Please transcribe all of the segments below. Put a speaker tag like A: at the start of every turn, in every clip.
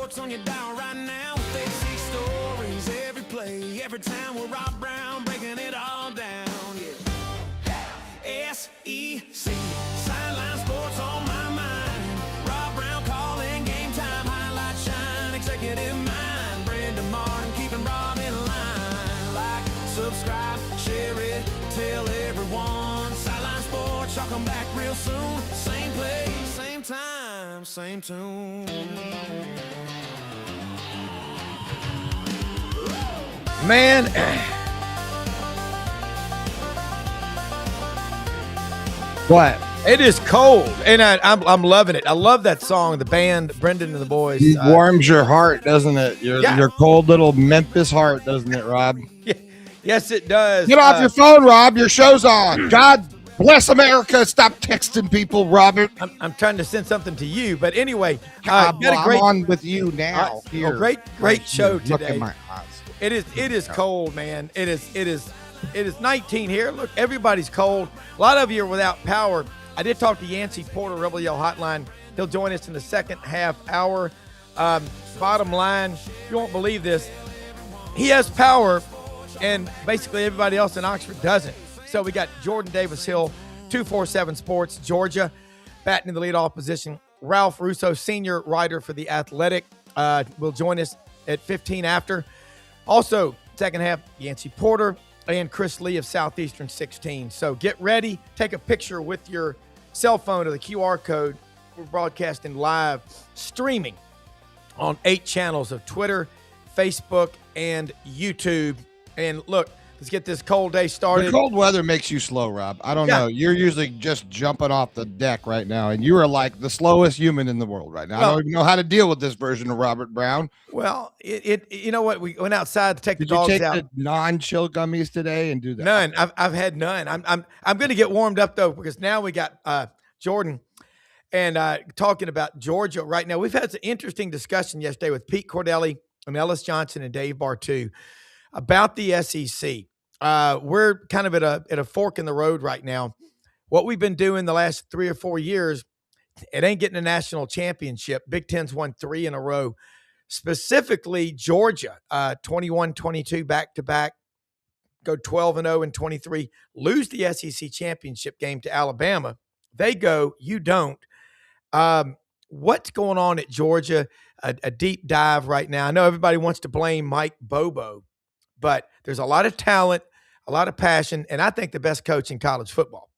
A: Sports on your dial right now. They see stories every play, every time with Rob Browne breaking it all down. Yeah. SEC Sidelines Sports on my mind. Rob Browne calling game time, highlight shine, executive mind. Brendan Martin keeping Rob in line. Like, subscribe, share it, tell everyone. Sideline Sports, y'all come back real soon. Same place, same time, same tune.
B: Man,
C: What?
B: it is cold, and I'm loving it. I love that song. The band, Brendan and the boys.
C: It warms your heart, doesn't it? Your cold little Memphis heart, doesn't it, Rob?
B: Yes, it does.
C: Get off your phone, Rob. Your show's on. God bless America. Stop texting people, Robert.
B: I'm trying to send something to you, but anyway,
C: I'm on with you now. Here.
B: Great show today.
C: Look at my eyes.
B: It is cold, man. It is 19 here. Look, everybody's cold. A lot of you are without power. I did talk to Yancy Porter, Rebel Yell Hotline. He'll join us in the second half hour. Bottom line, you won't believe this. He has power, and basically everybody else in Oxford doesn't. So we got Jordan Davis Hill, 247 Sports, Georgia, batting in the leadoff position. Ralph Russo, senior writer for The Athletic, will join us at 15 after. Also, second half, Yancy Porter and Chris Lee of Southeastern 16. So get ready. Take a picture with your cell phone of the QR code. We're broadcasting live, streaming on 8 channels of Twitter, Facebook, and YouTube. And look, let's get this cold day started.
C: The cold weather makes you slow, Rob. I don't know. You're usually just jumping off the deck right now, and you are like the slowest human in the world right now. I don't even know how to deal with this version of Robert Browne.
B: Well, you know what? We went outside to take the dogs
C: Did you
B: out.
C: take the non-chill gummies today and do that?
B: None. I've had none. I'm going to get warmed up though, because now we got Jordan and talking about Georgia right now. We've had an interesting discussion yesterday with Pete Cordelli and Ellis Johnson and Dave Bartu about the SEC. We're kind of at a fork in the road right now. What we've been doing the last 3 or 4 years, it ain't getting a national championship. Big Ten's won 3 in a row. Specifically, Georgia, 21-22 back-to-back, go 12-0 and 23, lose the SEC championship game to Alabama. They go, you don't. What's going on at Georgia? A deep dive right now. I know everybody wants to blame Mike Bobo, but there's a lot of talent, a lot of passion, and I think the best coach in college football.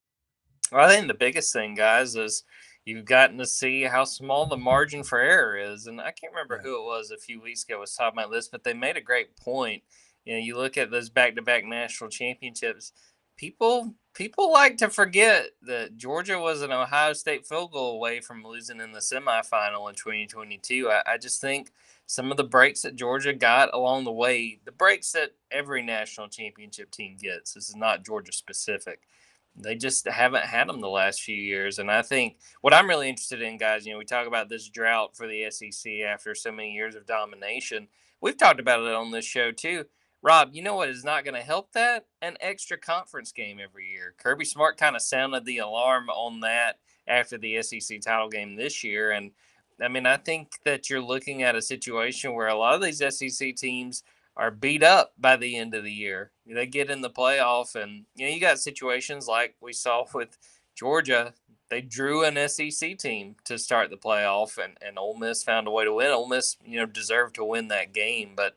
D: Well, I think the biggest thing, guys, is you've gotten to see how small the margin for error is. And I can't remember who it was a few weeks ago was talking about this, but they made a great point. You know, you look at those back-to-back national championships, people like to forget that Georgia was an Ohio State field goal away from losing in the semifinal in 2022. I just think some of the breaks that Georgia got along the way, the breaks that every national championship team gets, this is not Georgia specific. They just haven't had them the last few years. And I think what I'm really interested in, guys, you know, we talk about this drought for the SEC after so many years of domination. We've talked about it on this show too. Rob, you know what is not going to help that? An extra conference game every year. Kirby Smart kind of sounded the alarm on that after the SEC title game this year. And I mean, I think that you're looking at a situation where a lot of these SEC teams are beat up by the end of the year. They get in the playoff, and you know, you got situations like we saw with Georgia. They drew an SEC team to start the playoff, and Ole Miss found a way to win. Ole Miss, you know, deserved to win that game, but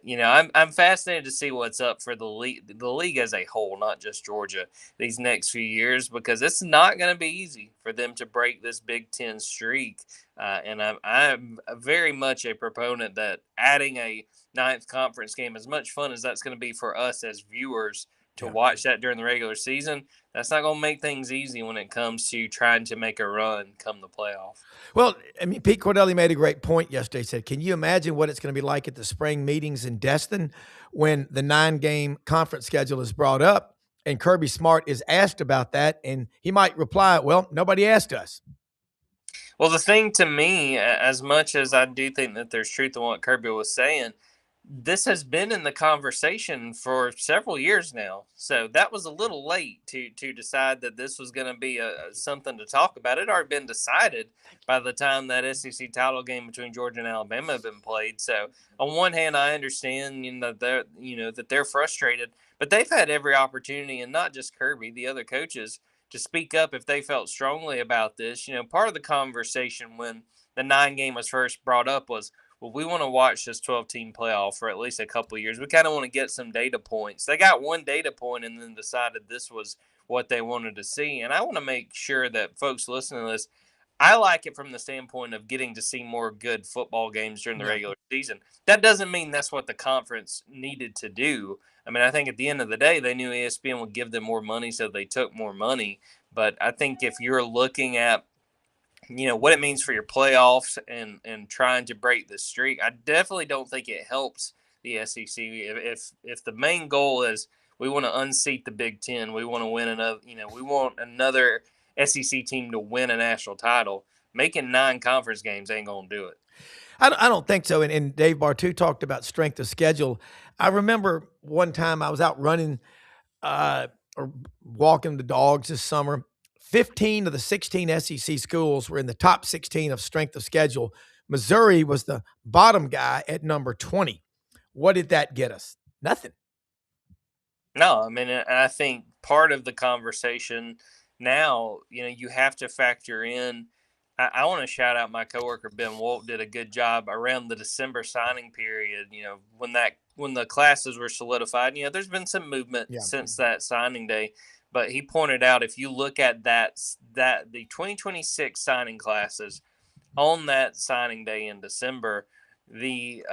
D: you know, I'm fascinated to see what's up for the league as a whole, not just Georgia, these next few years, because it's not going to be easy for them to break this Big Ten streak. And I'm very much a proponent that adding a 9th conference game, as much fun as that's going to be for us as viewers to watch that during the regular season, that's not going to make things easy when it comes to trying to make a run come the playoff.
B: Well, I mean, Pete Cordelli made a great point yesterday. He said, can you imagine what it's going to be like at the spring meetings in Destin when the 9-game conference schedule is brought up and Kirby Smart is asked about that? And he might reply, well, nobody asked us.
D: Well, the thing to me, as much as I do think that there's truth in what Kirby was saying, this has been in the conversation for several years now. So that was a little late to decide that this was going to be something to talk about. It had already been decided by the time that SEC title game between Georgia and Alabama had been played. So on one hand, I understand that they're frustrated, but they've had every opportunity, and not just Kirby, the other coaches, to speak up if they felt strongly about this. Part of the conversation when the 9 game was first brought up was, well, we want to watch this 12-team playoff for at least a couple of years. We kind of want to get some data points. They got one data point and then decided this was what they wanted to see. And I want to make sure that folks listening to this, I like it from the standpoint of getting to see more good football games during the regular season. That doesn't mean that's what the conference needed to do. I mean, I think at the end of the day, they knew ESPN would give them more money, so they took more money. But I think if you're looking at what it means for your playoffs and trying to break the streak, I definitely don't think it helps the SEC. If the main goal is we want to unseat the Big Ten, we want to win another, we want another SEC team to win a national title, making 9 conference games ain't gonna do it.
B: I don't think so. And Dave Bartu talked about strength of schedule. I remember one time I was out running or walking the dogs this summer. 15 of the 16 SEC schools were in the top 16 of strength of schedule. Missouri was the bottom guy at number 20. What did that get us? Nothing.
D: No, I mean, I think part of the conversation now, you have to factor in. I want to shout out my coworker Ben Wolt did a good job around the December signing period. When the classes were solidified. There's been some movement since that signing day, but he pointed out if you look at that the 2026 signing classes on that signing day in December, the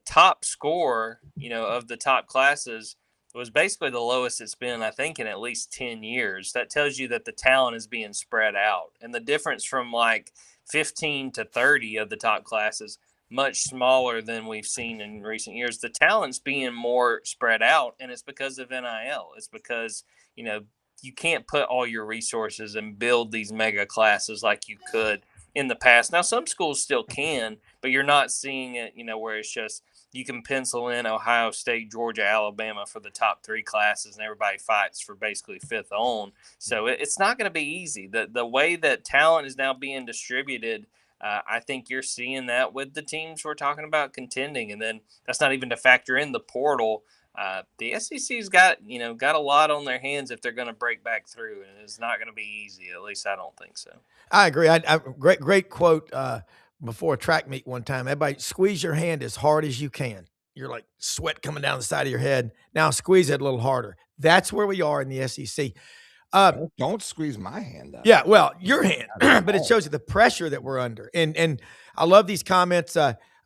D: top score of the top classes was basically the lowest it's been, I think, in at least 10 years. That tells you that the talent is being spread out. And the difference from like 15 to 30 of the top classes, much smaller than we've seen in recent years. The talent's being more spread out, and it's because of NIL. It's because, you can't put all your resources and build these mega classes like you could in the past. Now, some schools still can, but you're not seeing it, where it's just you can pencil in Ohio State, Georgia, Alabama for the top 3 classes, and everybody fights for basically 5th on. So it's not going to be easy. The way that talent is now being distributed, I think you're seeing that with the teams we're talking about contending, and then that's not even to factor in the portal. The SEC's got a lot on their hands if they're going to break back through, and it's not going to be easy. At least I don't think so.
B: I agree. Great quote before a track meet one time. Everybody, squeeze your hand as hard as you can. You're like sweat coming down the side of your head. Now squeeze it a little harder. That's where we are in the SEC.
C: Don't squeeze my hand up.
B: Yeah, well, your hand, but it shows you the pressure that we're under. And I love these comments.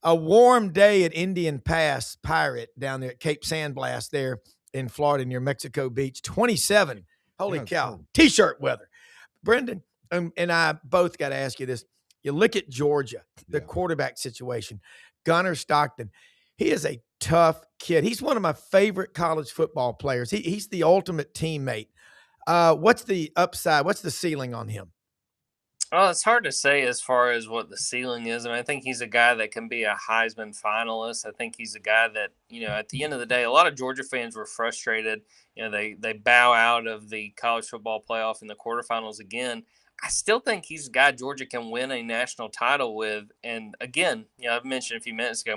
B: A warm day at Indian Pass Pirate down there at Cape Sandblast there in Florida near Mexico Beach. 27. Holy cow. Cool. T-shirt weather. Brendan and I both got to ask you this. You look at Georgia, the quarterback situation. Gunnar Stockton, he is a tough kid. He's one of my favorite college football players. He's the ultimate teammate. What's the upside? What's the ceiling on him?
D: Well, it's hard to say as far as what the ceiling is. I mean, I think he's a guy that can be a Heisman finalist. I think he's a guy that, at the end of the day, a lot of Georgia fans were frustrated. They bow out of the college football playoff in the quarterfinals again. I still think he's a guy Georgia can win a national title with. And again, I've mentioned a few minutes ago,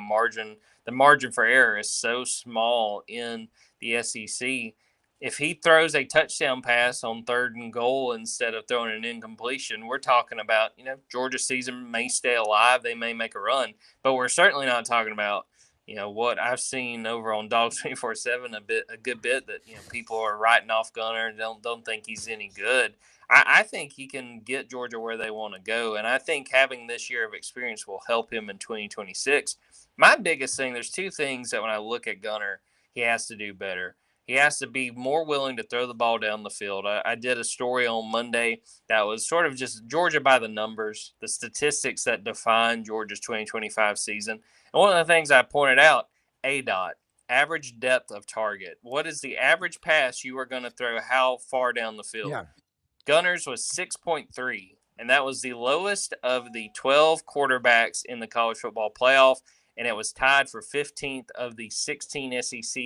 D: the margin for error is so small in the SEC. If he throws a touchdown pass on 3rd and goal instead of throwing an incompletion, we're talking about, Georgia's season may stay alive. They may make a run, but we're certainly not talking about, what I've seen over on Dogs 24/7 a good bit that, people are writing off Gunnar and don't think he's any good. I think he can get Georgia where they want to go. And I think having this year of experience will help him in 2026. My biggest thing, there's 2 things that when I look at Gunnar, he has to do better. He has to be more willing to throw the ball down the field. I did a story on Monday that was sort of just Georgia by the numbers, the statistics that define Georgia's 2025 season. And one of the things I pointed out, ADOT, average depth of target. What is the average pass you are going to throw how far down the field?
B: Yeah.
D: Gunnar's was 6.3, and that was the lowest of the 12 quarterbacks in the college football playoff. and it was tied for 15th of the 16 SEC.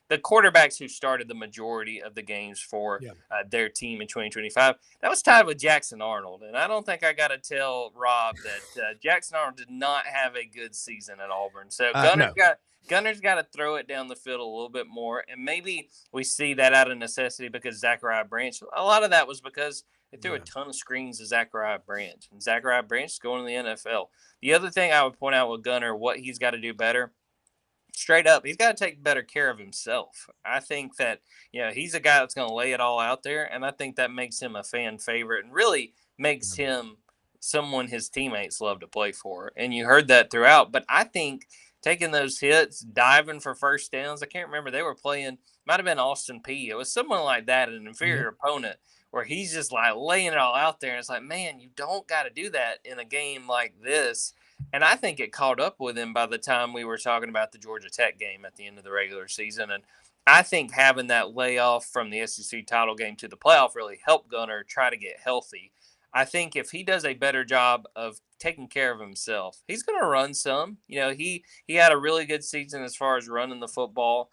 D: The quarterbacks who started the majority of the games for their team in 2025, that was tied with Jackson Arnold. And I don't think I got to tell Rob that Jackson Arnold did not have a good season at Auburn. So Gunner's got to throw it down the field a little bit more. And maybe we see that out of necessity because Zachariah Branch, a lot of that was because they threw a ton of screens to Zachariah Branch. And Zachariah Branch is going to the NFL. The other thing I would point out with Gunner, what he's got to do better, straight up, he's got to take better care of himself. I think that, he's a guy that's going to lay it all out there, and I think that makes him a fan favorite and really makes him someone his teammates love to play for. And you heard that throughout. But I think taking those hits, diving for first downs, I can't remember, they were playing, might have been Austin Peay. It was someone like that, an inferior opponent, where he's just like laying it all out there. And it's like, man, you don't got to do that in a game like this. And I think it caught up with him by the time we were talking about the Georgia Tech game at the end of the regular season. And I think having that layoff from the SEC title game to the playoff really helped Gunner try to get healthy. I think if he does a better job of taking care of himself, he's going to run some. He had a really good season as far as running the football,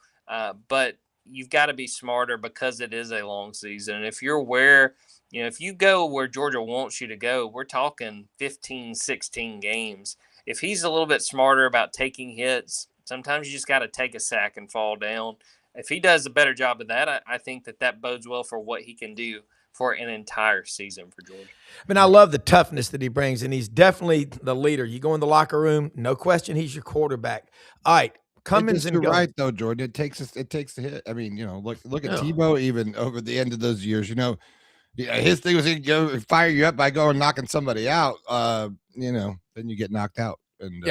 D: but you've got to be smarter because it is a long season. And if you're if you go where Georgia wants you to go, we're talking 15, 16 games. If he's a little bit smarter about taking hits, sometimes you just got to take a sack and fall down. If he does a better job of that, I think that bodes well for what he can do for an entire season for Georgia.
B: I mean, I love the toughness that he brings, and he's definitely the leader. You go in the locker room, no question, he's your quarterback. All right. Cummins and
C: you're right though, Jordan. It takes the hit. I mean, look at Tebow even over the end of those years. His thing was he'd go fire you up by going knocking somebody out. Then you get knocked out, and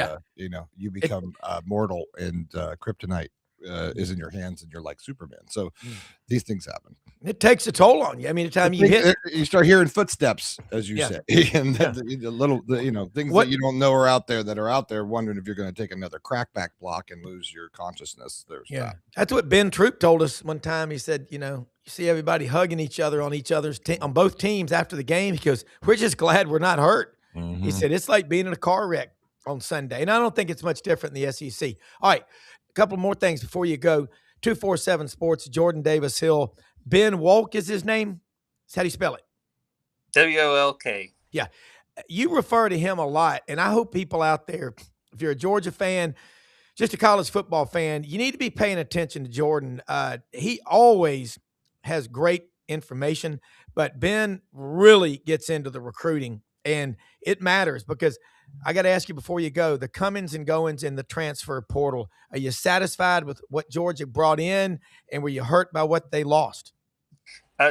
C: you become mortal, and kryptonite is in your hands, and you're like Superman. So these things happen.
B: It takes a toll on you. I mean, the time you hit,
C: you start hearing footsteps, as you say, and the little things that you don't know are out there, wondering if you're going to take another crackback block and lose your consciousness.
B: That's what Ben Troop told us one time. He said, you see everybody hugging each other on each other's on both teams after the game. He goes, "We're just glad we're not hurt." He said, "It's like being in a car wreck on Sunday," and I don't think it's much different in the SEC. All right, a couple more things before you go. 247 Sports, Jordan Davis Hill. Ben Wolk is his name. That's how do you spell it?
D: WOLK.
B: Yeah. You refer to him a lot, and I hope people out there, if you're a Georgia fan, just a college football fan, you need to be paying attention to Jordan. He always has great information, but Ben really gets into the recruiting, and it matters because I got to ask you before you go, the comings and goings in the transfer portal, are you satisfied with what Georgia brought in, and were you hurt by what they lost?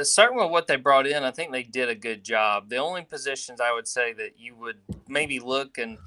D: Starting with what they brought in, I think they did a good job. The only positions I would say that you would maybe look and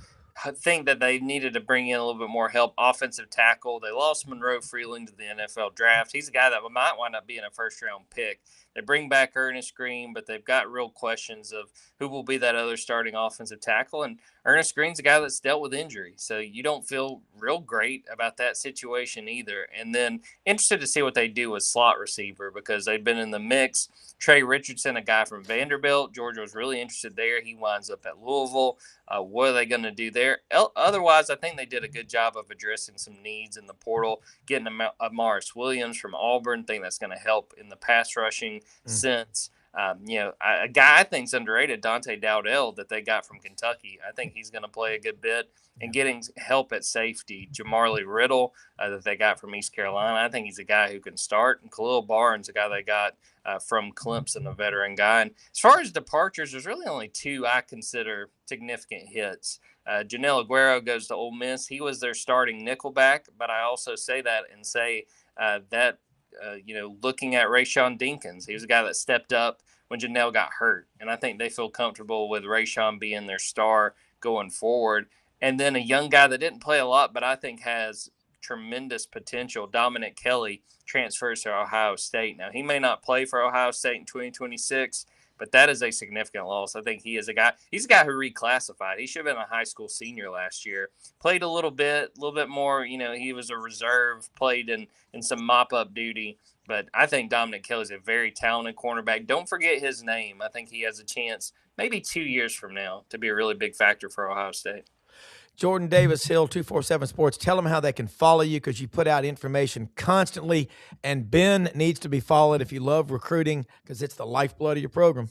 D: think that they needed to bring in a little bit more help, offensive tackle. They lost Monroe Freeland to the NFL draft. He's a guy that might wind up being a first-round pick. They bring back Ernest Green, but they've got real questions of who will be that other starting offensive tackle. And Ernest Green's a guy that's dealt with injury, so you don't feel real great about that situation either. And then interested to see what they do with slot receiver because they've been in the mix. Trey Richardson, a guy from Vanderbilt. Georgia was really interested there. He winds up at Louisville. What are they going to do there? Otherwise, I think they did a good job of addressing some needs in the portal, getting Amaris Williams from Auburn. I think that's going to help in the pass rushing sense. A guy I think is underrated, Dante Dowdell, that they got from Kentucky. I think he's going to play a good bit. And getting help at safety, Jamarly Riddle, that they got from East Carolina. I think he's a guy who can start. And Khalil Barnes, a guy they got from Clemson, a veteran guy. And as far as departures, there's really only two I consider significant hits. Janelle Aguero goes to Ole Miss. He was their starting nickelback, but I also say that and say that looking at Rayshawn Dinkins, he was a guy that stepped up when Janelle got hurt. And I think they feel comfortable with Rayshawn being their star going forward. And then a young guy that didn't play a lot, but I think has tremendous potential, Dominic Kelly, transfers to Ohio State. Now, he may not play for Ohio State in 2026, but that is a significant loss. I think he's a guy who reclassified. He should have been a high school senior last year. Played a little bit more. He was a reserve, played in some mop-up duty. But I think Dominic Kelly's a very talented cornerback. Don't forget his name. I think he has a chance maybe 2 years from now to be a really big factor for Ohio State.
B: Jordan Davis Hill, 247 Sports. Tell them how they can follow you because you put out information constantly. And Ben needs to be followed if you love recruiting because it's the lifeblood of your program.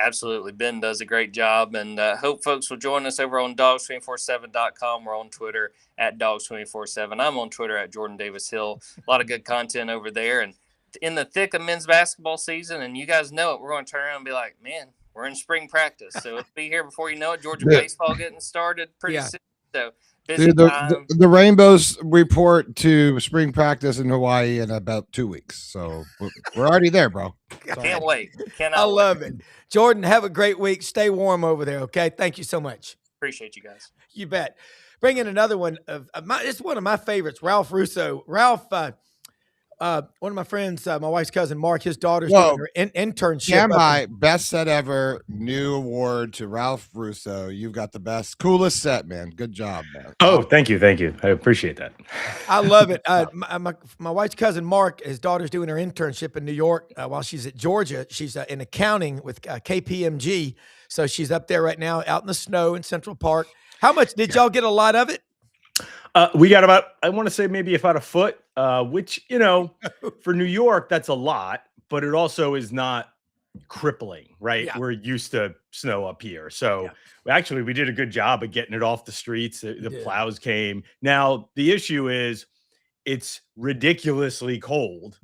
D: Absolutely. Ben does a great job, and hope folks will join us over on dogs247.com. We're on Twitter at dogs247. I'm on Twitter at Jordan Davis Hill. A lot of good content over there. And in the thick of men's basketball season, and you guys know it, we're going to turn around and be like, man, we're in spring practice. So it'll be here before you know it. Georgia baseball getting started pretty soon. So busy time.
C: The Rainbows report to spring practice in Hawaii in about 2 weeks. So we're already there, bro.
D: Can't wait.
B: I love it. Jordan, have a great week. Stay warm over there, okay? Thank you so much.
D: Appreciate you guys.
B: You bet. Bring in another one. It's one of my favorites, Ralph Russo. Ralph, one of my friends, my wife's cousin, Mark, his daughter's doing her internship.
C: Best set ever. New award to Ralph Russo. You've got the best, coolest set, man. Good job, man.
E: Oh, thank you. Thank you. I appreciate that.
B: I love it. My wife's cousin, Mark, his daughter's doing her internship in New York while she's at Georgia. She's in accounting with KPMG. So she's up there right now out in the snow in Central Park. How much did y'all get a lot of it?
E: We got about, I want to say maybe about a foot, which, for New York, that's a lot, but it also is not crippling, right? Yeah. We're used to snow up here. So actually we did a good job of getting it off the streets. The plows came. Now, the issue is it's ridiculously cold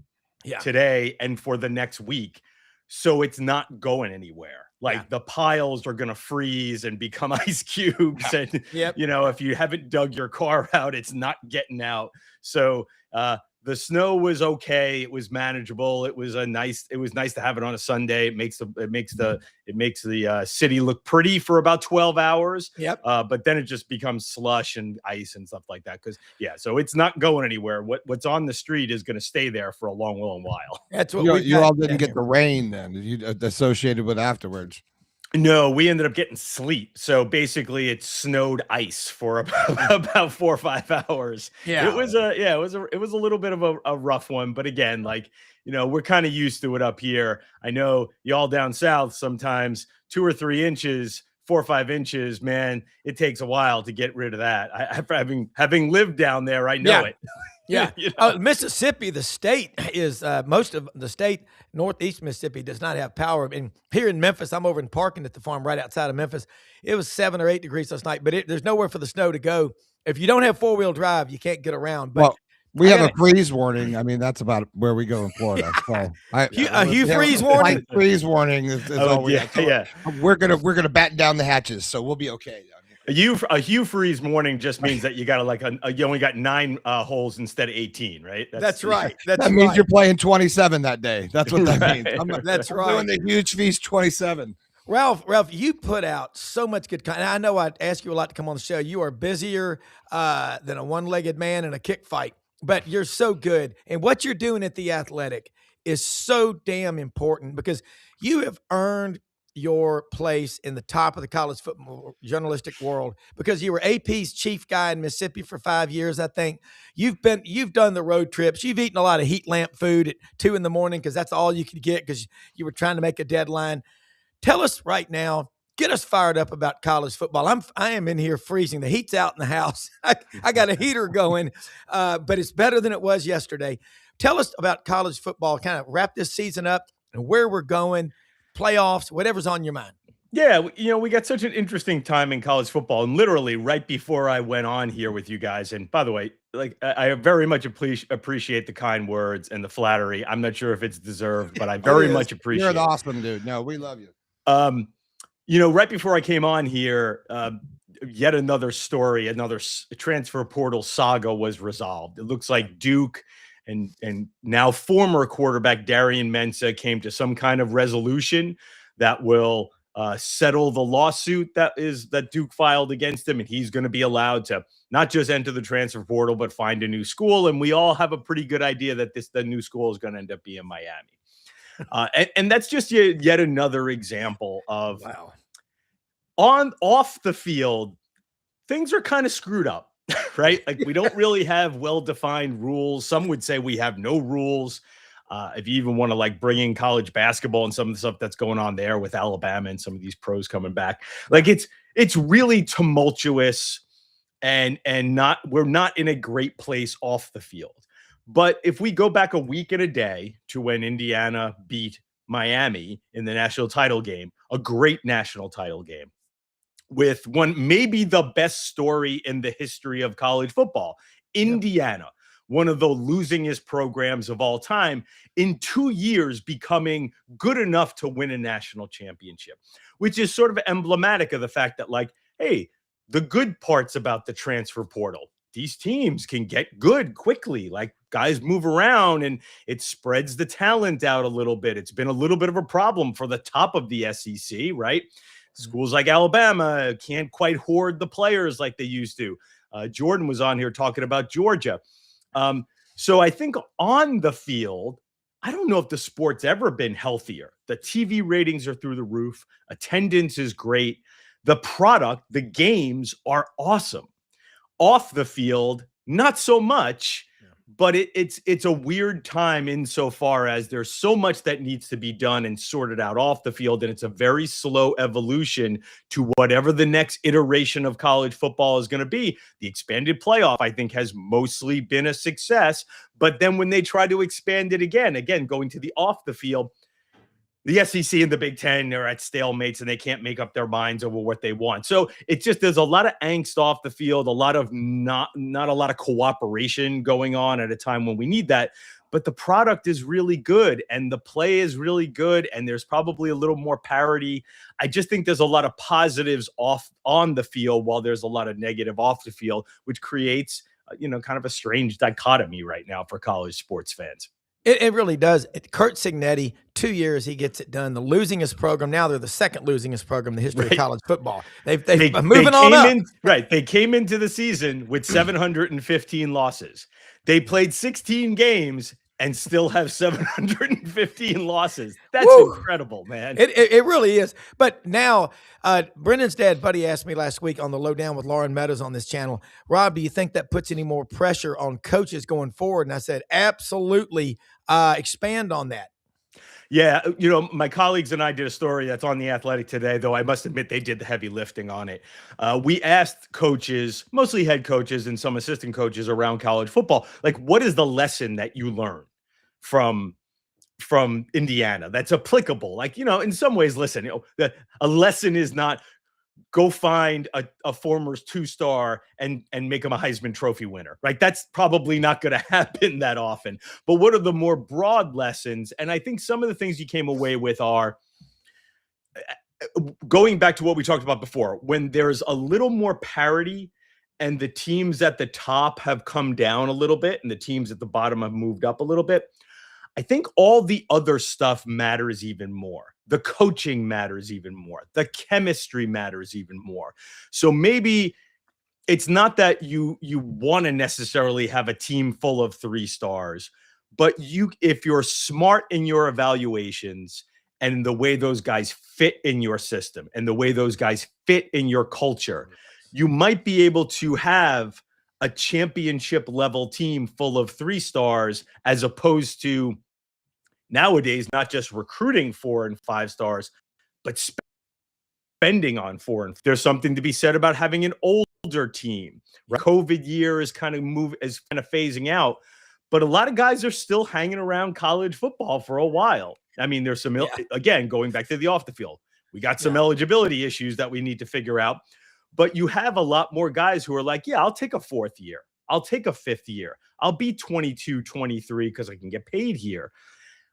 E: today and for the next week. So it's not going anywhere. Like the piles are going to freeze and become ice cubes. And, if you haven't dug your car out, it's not getting out. So the snow was okay. It was manageable. It was nice to have it on a Sunday. It makes the city look pretty for about 12 hours. But then it just becomes slush and ice and stuff like that. So it's not going anywhere. What's on the street is going to stay there for a long while.
C: That's what you all didn't get the rain then you associated with afterwards.
E: No, we ended up getting sleet. So basically it snowed ice for about 4 or 5 hours. Yeah. It was a little bit of a rough one, but again, we're kind of used to it up here. I know y'all down south sometimes 2 or 3 inches, 4 or 5 inches, man, it takes a while to get rid of that. Having lived down there, I know it.
B: Yeah. Mississippi, the state is most of the state, northeast Mississippi, does not have power. And here in Memphis, I'm over in Parkin at the farm right outside of Memphis. It was 7 or 8 degrees last night, but there's nowhere for the snow to go. If you don't have 4-wheel drive, you can't get around. But
C: we have a freeze warning. I mean, that's about where we go in Florida. So
B: freeze warning.
C: Freeze warning is all we have. So we're gonna batten down the hatches, so we'll be okay.
E: A Hugh freeze warning just means that you got you only got 9 holes instead of 18, right?
B: That's right.
C: That means you're playing 27 that day. That's what that means.
B: That's right.
C: Doing the huge feast 27.
B: Ralph, you put out so much good content. I know I ask you a lot to come on the show. You are busier than a one-legged man in a kick fight, but you're so good. And what you're doing at The Athletic is so damn important because you have earned your place in the top of the college football journalistic world because you were AP's chief guy in Mississippi for 5 years, I think. You've done the road trips. You've eaten a lot of heat lamp food at 2 a.m. because that's all you could get because you were trying to make a deadline. Tell us right now, get us fired up about college football. I am in here freezing. The heat's out in the house. I got a heater going, but it's better than it was yesterday. Tell us about college football, kind of wrap this season up and where we're going, playoffs, whatever's on your mind.
E: Yeah, we got such an interesting time in college football, and literally right before I went on here with you guys. And by the way, I very much appreciate the kind words and the flattery. I'm not sure if it's deserved, but I very much appreciate.
C: You're an awesome dude. No, we love you.
E: Right before I came on here, yet another story, another transfer portal saga was resolved. It looks like Duke and now former quarterback Darian Mensah came to some kind of resolution that will settle the lawsuit that Duke filed against him, and he's going to be allowed to not just enter the transfer portal but find a new school. And we all have a pretty good idea that the new school is going to end up being Miami. And that's just yet another example of off the field, things are kind of screwed up. Right? Like we don't really have well-defined rules. Some would say we have no rules. If you even want to bring in college basketball and some of the stuff that's going on there with Alabama and some of these pros coming back, it's really tumultuous. and we're not in a great place off the field. But if we go back a week and a day to when Indiana beat Miami in the national title game, a great national title game, with maybe the best story in the history of college football, Indiana, one of the losingest programs of all time, in 2 years becoming good enough to win a national championship, which is sort of emblematic of the fact that, like, hey, the good parts about the transfer portal, these teams can get good quickly. Like, guys move around and it spreads the talent out a little bit. It's been a little bit of a problem for the top of the SEC, right? Schools like Alabama can't quite hoard the players like they used to. Jordan was on here talking about Georgia. So I think on the field, I don't know if the sport's ever been healthier. The TV ratings are through the roof. Attendance is great. The product, the games are awesome. Off the field, not so much, but it's a weird time insofar as there's so much that needs to be done and sorted out off the field, and it's a very slow evolution to whatever the next iteration of college football is going to be. The expanded playoff, I think, has mostly been a success, but then when they try to expand it again, going to the off the field, the SEC and the Big Ten are at stalemates and they can't make up their minds over what they want. So there's a lot of angst off the field, a lot of not a lot of cooperation going on at a time when we need that. But the product is really good and the play is really good. And there's probably a little more parity. I just think there's a lot of positives on the field while there's a lot of negative off the field, which creates, kind of a strange dichotomy right now for college sports fans.
B: It really does. Kurt Cignetti, 2 years, he gets it done. The losingest program. Now they're the second losingest program in the history of college football. They moving on up.
E: They came into the season with 715 losses. They played 16 games and still have 715 losses. That's incredible, man.
B: It really is. But now, Brendan's dad, Buddy, asked me last week on the Lowdown with Lauren Meadows on this channel, Rob, do you think that puts any more pressure on coaches going forward? And I said, absolutely. Expand on that.
E: Yeah, my colleagues and I did a story that's on The Athletic today, though I must admit they did the heavy lifting on it. We asked coaches, mostly head coaches and some assistant coaches around college football, like, what is the lesson that you learned from Indiana that's applicable? Like, in some ways, listen, a lesson is not go find a former 2-star and make him a Heisman Trophy winner, right? That's probably not going to happen that often. But what are the more broad lessons? And I think some of the things you came away with are going back to what we talked about before, when there's a little more parity and the teams at the top have come down a little bit and the teams at the bottom have moved up a little bit, I think all the other stuff matters even more. The coaching matters even more. The chemistry matters even more. So maybe it's not that you want to necessarily have a team full of 3-stars, but if you're smart in your evaluations and the way those guys fit in your system and the way those guys fit in your culture, you might be able to have a championship level team full of 3-stars as opposed to nowadays not just recruiting 4 and 5 stars, but spending on 4 and 5. There's something to be said about having an older team. Right? COVID year is kind of phasing out, but a lot of guys are still hanging around college football for a while. I mean, there's some again going back to the off the field. We got some eligibility issues that we need to figure out. But you have a lot more guys who are like, I'll take a 4th year. I'll take a 5th year. I'll be 22, 23 because I can get paid here.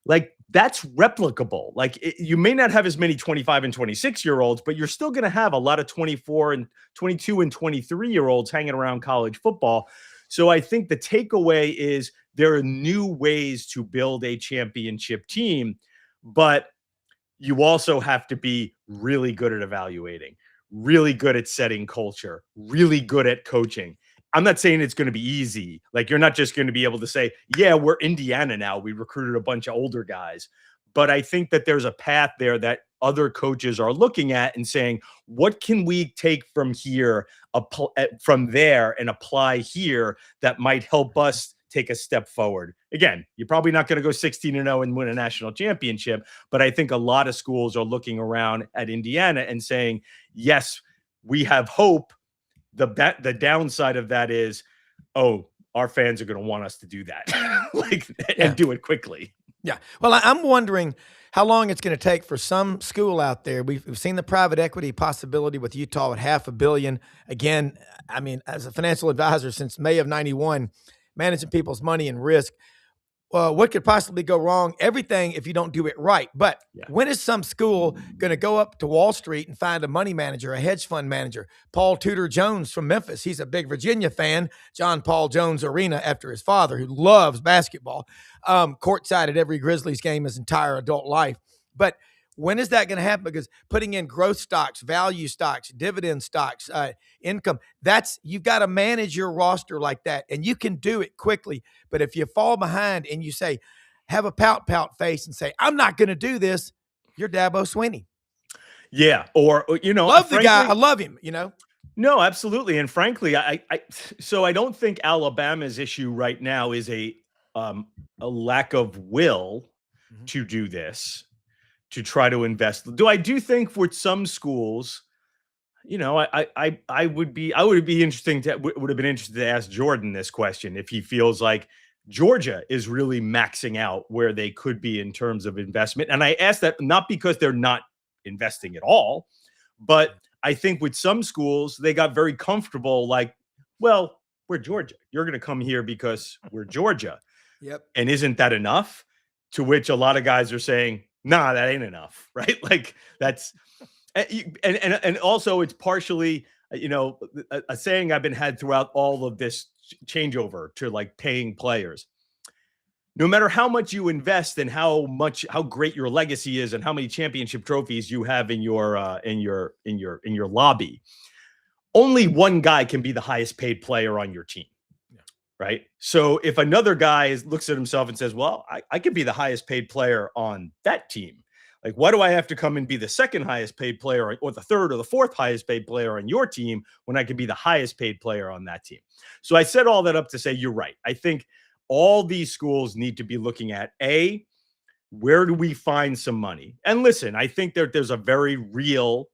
E: Like, that's replicable. Like, you may not have as many 25 and 26-year-olds, but you're still going to have a lot of 24 and 22 and 23-year-olds hanging around college football. So I think the takeaway is there are new ways to build a championship team, but you also have to be really good at evaluating, really good at setting culture, really good at coaching. I'm not saying it's going to be easy. Like, you're not just going to be able to say, we're Indiana now. We recruited a bunch of older guys. But I think that there's a path there that other coaches are looking at and saying, what can we take from here, from there and apply here that might help us take a step forward? Again, you're probably not going to go 16-0 and win a national championship. But I think a lot of schools are looking around at Indiana and saying, yes, we have hope. the downside of that is, oh, our fans are going to want us to do that, and do it quickly.
B: Yeah. Well, I'm wondering how long it's going to take for some school out there. We've seen the private equity possibility with Utah at $500 million. Again, I mean, as a financial advisor since May of '91, managing people's money and risk. What could possibly go wrong? Everything if you don't do it right. But when is some school going to go up to Wall Street and find a money manager, a hedge fund manager? Paul Tudor Jones from Memphis. He's a big Virginia fan. John Paul Jones Arena after his father, who loves basketball. Courtside at every Grizzlies game his entire adult life. But when is that going to happen? Because putting in growth stocks, value stocks, dividend stocks, income, you've got to manage your roster like that. And you can do it quickly. But if you fall behind and you say, have a pout face and say, I'm not going to do this, you're Dabo Swinney.
E: Yeah. Or,
B: love the guy. I love him,
E: No, absolutely. And frankly, so I don't think Alabama's issue right now is a lack of will to do this, to try to invest. I do think for some schools, I would be interesting would have been interested to ask Jordan this question, if he feels like Georgia is really maxing out where they could be in terms of investment. And I ask that not because they're not investing at all, but I think with some schools, they got very comfortable, like, well, we're Georgia. You're going to come here because we're Georgia.
B: Yep.
E: And isn't that enough? To which a lot of guys are saying, nah, that ain't enough, right? Like that's, and also it's partially, a saying I've been had throughout all of this changeover to like paying players. No matter how much you invest and how great your legacy is and how many championship trophies you have in your lobby, only one guy can be the highest paid player on your team. Right. So if another guy looks at himself and says, well, I could be the highest paid player on that team. Like, why do I have to come and be the second highest paid player or the third or the fourth highest paid player on your team when I could be the highest paid player on that team? So I set all that up to say, you're right. I think all these schools need to be looking at, where do we find some money? And listen, I think there's a very real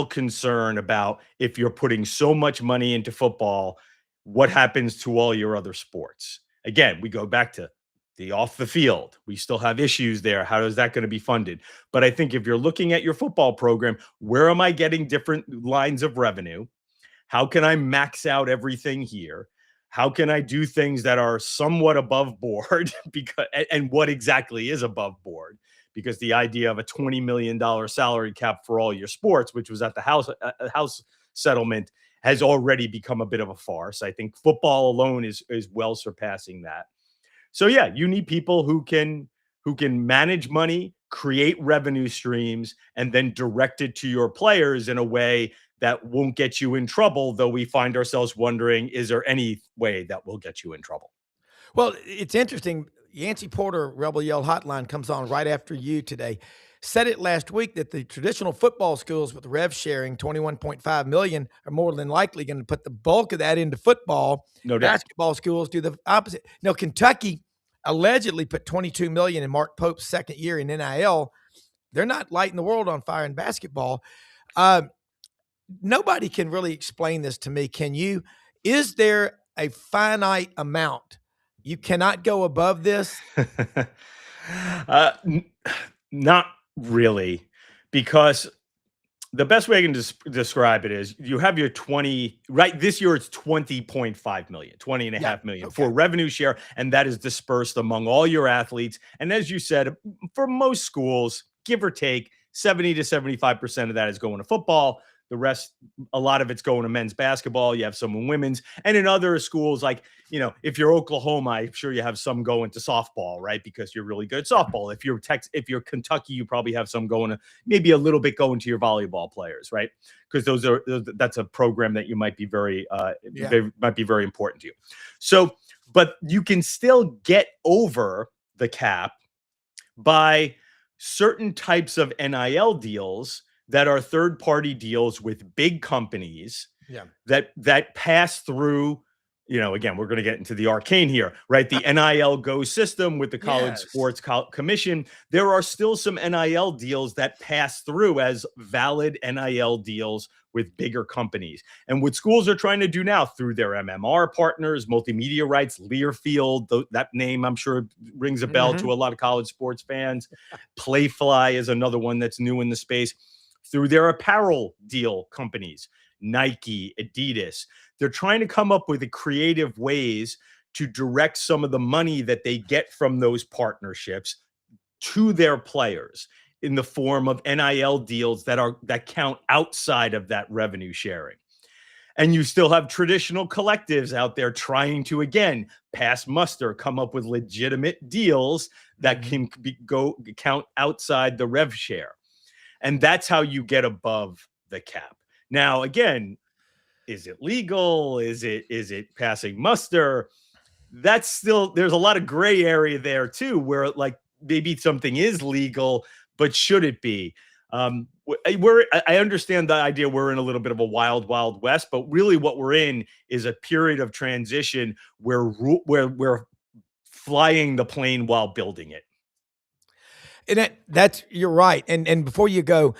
E: concern about, if you're putting so much money into football, what happens to all your other sports? Again, we go back to the off the field. We still have issues there. How is that going to be funded? But I think if you're looking at your football program, where am I getting different lines of revenue? How can I max out everything here? How can I do things that are somewhat above board? And what exactly is above board? Because the idea of a $20 million salary cap for all your sports, which was at the House settlement, has already become a bit of a farce. I think football alone is well surpassing that. So yeah, you need people who can manage money, create revenue streams, and then direct it to your players in a way that won't get you in trouble, though we find ourselves wondering, is there any way that will get you in trouble?
B: Well, it's interesting. Yancy Porter, Rebel Yell Hotline, comes on right after you today. Said it last week that the traditional football schools with rev sharing, $21.5 million, are more than likely going to put the bulk of that into football.
E: No doubt.
B: Basketball schools do the opposite. Now, Kentucky allegedly put $22 million in Mark Pope's second year in NIL. They're not lighting the world on fire in basketball. Nobody can really explain this to me. Can you? Is there a finite amount? You cannot go above this?
E: Not really, because the best way I can describe it is you have your 20, right? This year it's 20.5 million, 20.5 million for revenue share. And that is dispersed among all your athletes. And as you said, for most schools, give or take 70 to 75% of that is going to football. The rest, a lot of it's going to men's basketball. You have some in women's. And in other schools, like, if you're Oklahoma, I'm sure you have some going to softball, right? Because you're really good at softball. If you're Kentucky, you probably have some going to, maybe a little bit going to your volleyball players, right? Because that's a program that you might be might be very important to you. So, but you can still get over the cap by certain types of NIL deals that are third-party deals with big companies that pass through again, we're going to get into the arcane here, right? The NIL Go system with the College Sports Commission. There are still some NIL deals that pass through as valid NIL deals with bigger companies. And what schools are trying to do now through their MMR partners, multimedia rights, Learfield, that name I'm sure rings a bell to a lot of college sports fans. Playfly is another one that's new in the space. Through their apparel deal companies, Nike, Adidas. They're trying to come up with creative ways to direct some of the money that they get from those partnerships to their players in the form of NIL deals that count outside of that revenue sharing. And you still have traditional collectives out there trying to, again, pass muster, come up with legitimate deals that can count outside the rev share. And that's how you get above the cap. Now, again, is it legal? Is it passing muster? That's still, there's a lot of gray area there too, where like maybe something is legal, but should it be? I understand the idea we're in a little bit of a wild, wild west, but really what we're in is a period of transition where we're flying the plane while building it.
B: And that's you're right. And before you go,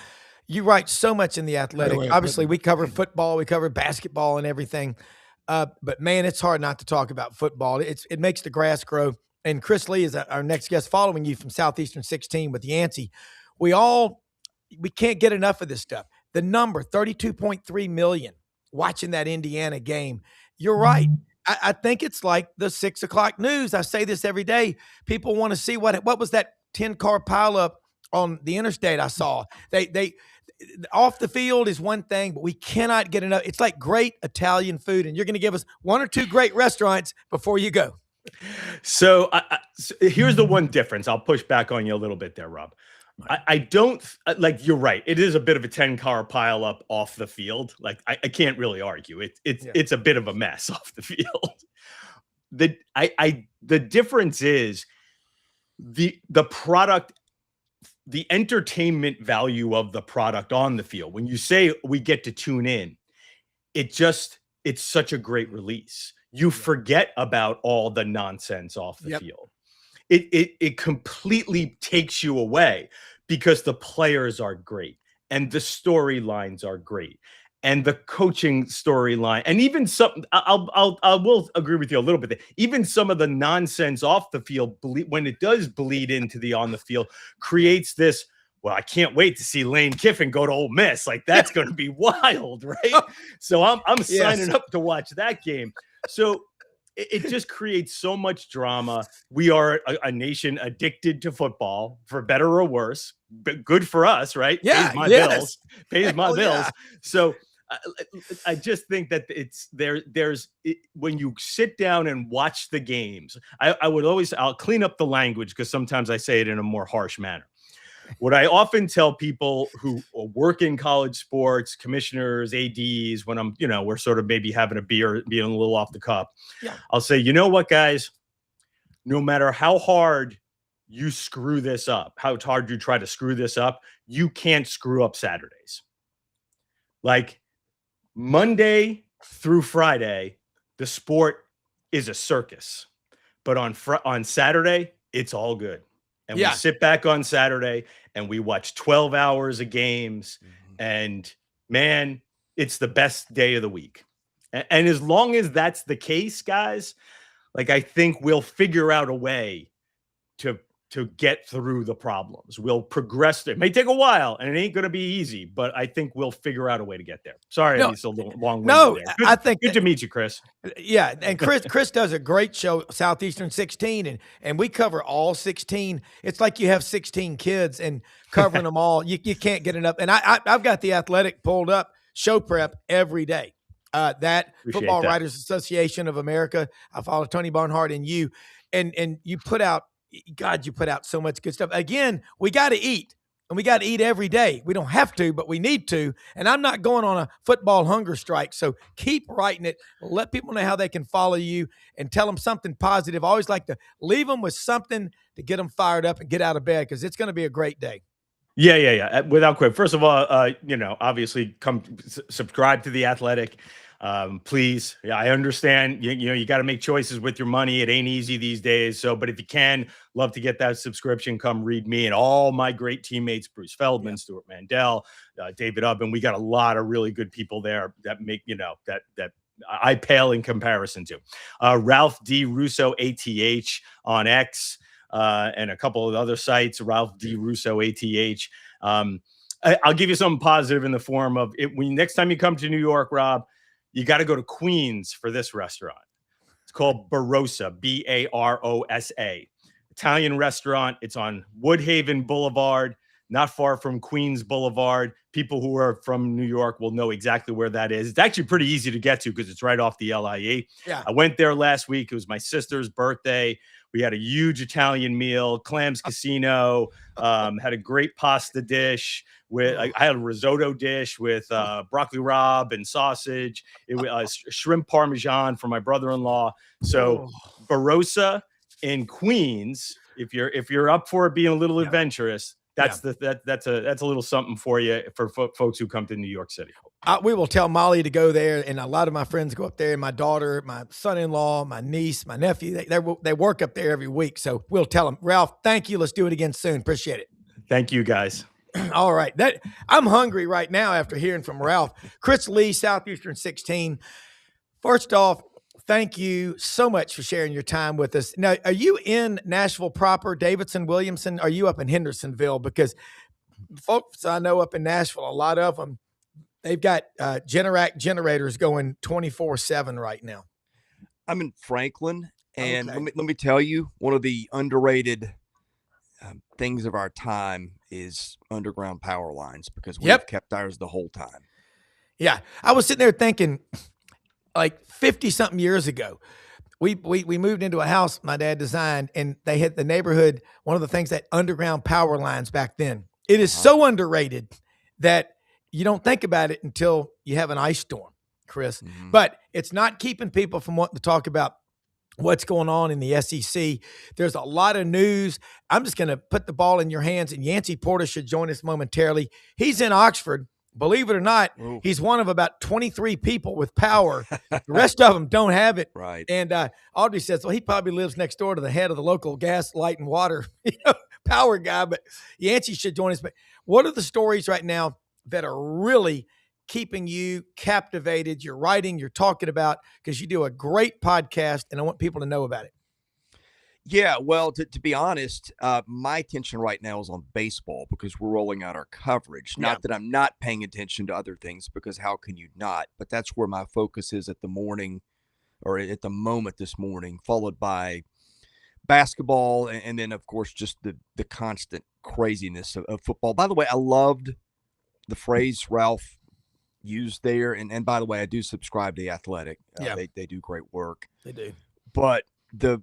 B: you write so much in The Athletic. Obviously, we cover football, we cover basketball and everything. But man, it's hard not to talk about football. It makes the grass grow. And Chris Lee is our next guest, following you from Southeastern 16 with Yancy. We can't get enough of this stuff. The number 32.3 million watching that Indiana game. You're right. I think it's like the 6 o'clock news. I say this every day. People want to see what was that 10-car pileup on the interstate I saw. They off the field is one thing, but we cannot get enough. It's like great Italian food, and you're going to give us one or two great restaurants before you go.
E: So here's the one difference. I'll push back on you a little bit there, Rob. I don't like, you're right. It is a bit of a 10-car pileup off the field. Like I can't really argue. It's a bit of a mess off the field. The difference is the product, the entertainment value of the product on the field. When you say we get to tune in, it's such a great release. You forget about all the nonsense off the field. It completely takes you away because the players are great and the storylines are great and the coaching storyline, and even some, I will agree with you a little bit there. Even some of the nonsense off the field, when it does bleed into the on the field, creates this, well, I can't wait to see Lane Kiffin go to Ole Miss. Like that's going to be wild, right? So I'm signing up to watch that game. So it just creates so much drama. We are a nation addicted to football, for better or worse. But good for us, right?
B: Yeah,
E: pays my bills. Pays my bills. So I just think that when you sit down and watch the games, I'll clean up the language because sometimes I say it in a more harsh manner. What I often tell people who work in college sports, commissioners, ADs, when we're sort of maybe having a beer, being a little off the cuff, I'll say, you know what, guys, no matter how hard you screw this up, how hard you try to screw this up, you can't screw up Saturdays. Like Monday through Friday, the sport is a circus, but on Saturday, it's all good. And we sit back on Saturday and we watch 12 hours of games. And man, it's the best day of the week. And as long as that's the case, guys, like I think we'll figure out a way to get through the problems. We'll progress. It may take a while and it ain't going to be easy, but I think we'll figure out a way to get there. Sorry, it's a little long.
B: No, I think
E: good to meet you, Chris.
B: Yeah, and Chris does a great show, Southeastern 16, and we cover all 16. It's like you have 16 kids and covering them all. You can't get enough. And I've got The Athletic pulled up, show prep every day. That Football Writers Association of America. I follow Tony Barnhart and you, and you put out. God, you put out so much good stuff. Again, we got to eat, and we got to eat every day. We don't have to, but we need to. And I'm not going on a football hunger strike. So keep writing it. Let people know how they can follow you and tell them something positive. I always like to leave them with something to get them fired up and get out of bed because it's going to be a great day.
E: Yeah. Without question. First of all, obviously come subscribe to The Athletic. Please. Yeah, I understand. You got to make choices with your money. It ain't easy these days. So, but if you can, love to get that subscription. Come read me and all my great teammates, Bruce Feldman, Stuart Mandel, David Ubben. We got a lot of really good people there that make, that I pale in comparison to. Ralph D. Russo, ATH on X, and a couple of other sites, Ralph D. Russo, ATH. I'll give you something positive in the form of it. When next time you come to New York, Rob, you got to go to Queens for this restaurant. It's called Barossa, Barossa, Italian restaurant. It's on Woodhaven Boulevard, not far from Queens Boulevard. People who are from New York will know exactly where that is. It's actually pretty easy to get to because it's right off the LIE.
B: Yeah.
E: I went there last week. It was my sister's birthday. We had a huge Italian meal, Clams Casino, had a great pasta dish. I had a risotto dish with broccoli rabe and sausage. It was shrimp parmesan for my brother-in-law. So Barossa in Queens, if you're up for it being a little adventurous, that's a little something for you for folks who come to New York City.
B: We will tell Molly to go there, and a lot of my friends go up there. And my daughter, my son-in-law, my niece, my nephew, they work up there every week. So we'll tell them. Ralph, thank you. Let's do it again soon. Appreciate it.
E: Thank you, guys.
B: All right, I'm hungry right now after hearing from Ralph. Chris Lee, Southeastern 16. First off, thank you so much for sharing your time with us. Now, are you in Nashville proper, Davidson, Williamson? Are you up in Hendersonville? Because folks I know up in Nashville, a lot of them, they've got Generac generators going 24/7 right now.
F: I'm in Franklin, and let me tell you, one of the underrated things of our time is underground power lines, because we've kept ours the whole time.
B: Yeah, I was sitting there thinking, like 50-something years ago, we moved into a house my dad designed, and they had the neighborhood. One of the things that underground power lines back then. It is so underrated that you don't think about it until you have an ice storm, Chris. Mm-hmm. But it's not keeping people from wanting to talk about what's going on in the SEC. There's a lot of news. I'm just going to put the ball in your hands, and Yancy Porter should join us momentarily. He's in Oxford. Believe it or not, he's one of about 23 people with power. The rest of them don't have it.
F: Right.
B: And Audrey says, well, he probably lives next door to the head of the local gas, light, and water power guy. But Yancy should join us. But what are the stories right now that are really keeping you captivated? You're writing, you're talking about, because you do a great podcast, and I want people to know about it.
F: Yeah, well, to be honest, my attention right now is on baseball, because we're rolling out our coverage. Not that I'm not paying attention to other things, because how can you not? But that's where my focus is at the moment this morning, followed by basketball, and then, of course, just the constant craziness of football. By the way, I loved the phrase Ralph used there. And by the way, I do subscribe to The Athletic. They do great work.
B: They do.
F: But the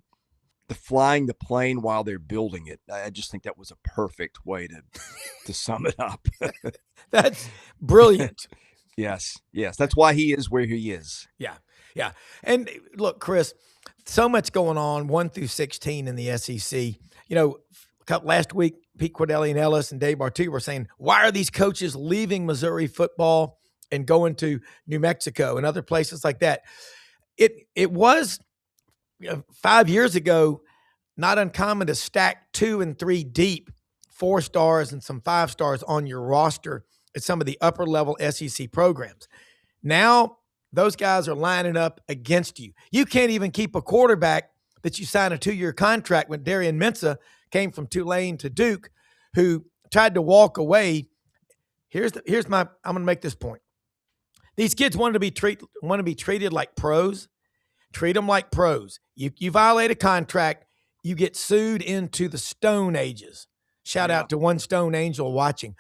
F: flying the plane while they're building it, I just think that was a perfect way to sum it up.
B: That's brilliant.
F: Yes. That's why he is where he is.
B: Yeah. And look, Chris, so much going on 1 through 16 in the SEC. Last week, Pete Cordelli and Ellis and Dave Bartu were saying, why are these coaches leaving Missouri football and going to New Mexico and other places like that? It was 5 years ago not uncommon to stack 2 and 3 deep, 4 stars and some 5 stars on your roster at some of the upper level SEC programs. Now those guys are lining up against you. You can't even keep a quarterback that you signed a 2-year contract when Darian Mensah came from Tulane to Duke, who tried to walk away. I'm going to make this point. These kids want to be treated like pros. Treat them like pros. You violate a contract, you get sued into the Stone Ages. Shout out to one Stone Angel watching.